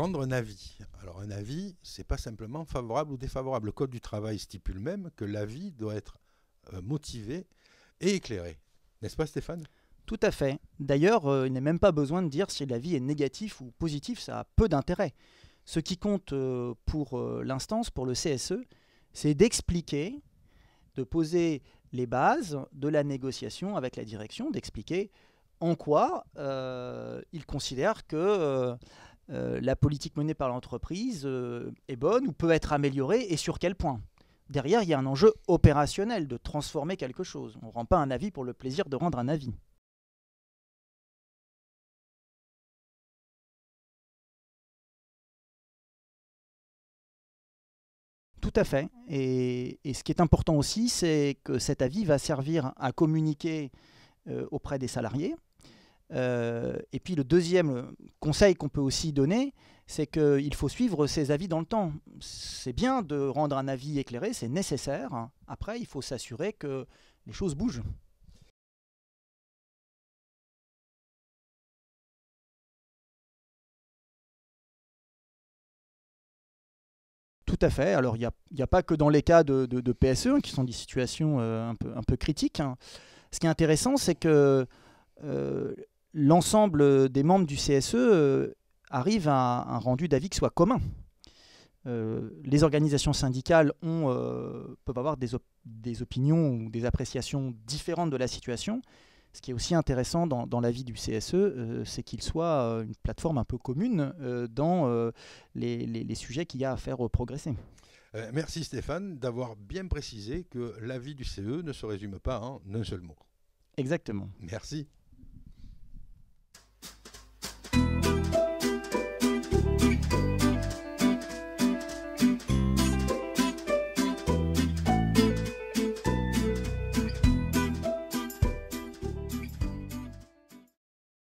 rendre un avis. Alors un avis, c'est pas simplement favorable ou défavorable. Le Code du travail stipule même que l'avis doit être motivé et éclairé. N'est-ce pas Stéphane? Tout à fait. D'ailleurs, il n'est même pas besoin de dire si l'avis est négatif ou positif, ça a peu d'intérêt. Ce qui compte pour l'instance, pour le CSE, c'est d'expliquer, de poser les bases de la négociation avec la direction, d'expliquer en quoi il considère que la politique menée par l'entreprise est bonne ou peut être améliorée et sur quel point. Derrière, il y a un enjeu opérationnel de transformer quelque chose. On ne rend pas un avis pour le plaisir de rendre un avis. Tout à fait. Et ce qui est important aussi, c'est que cet avis va servir à communiquer auprès des salariés. Et puis le deuxième conseil qu'on peut aussi donner, c'est qu'il faut suivre ces avis dans le temps. C'est bien de rendre un avis éclairé, c'est nécessaire. Après, il faut s'assurer que les choses bougent. Tout à fait. Alors, il n'y a pas que dans les cas de PSE, qui sont des situations un peu critiques. Ce qui est intéressant, c'est que euh, l'ensemble des membres du CSE arrivent à un rendu d'avis qui soit commun. Les organisations syndicales peuvent avoir des opinions ou des appréciations différentes de la situation. Ce qui est aussi intéressant dans l'avis du CSE, c'est qu'il soit une plateforme un peu commune dans les sujets qu'il y a à faire progresser. Merci Stéphane d'avoir bien précisé que l'avis du CE ne se résume pas en un seul mot. Exactement. Merci.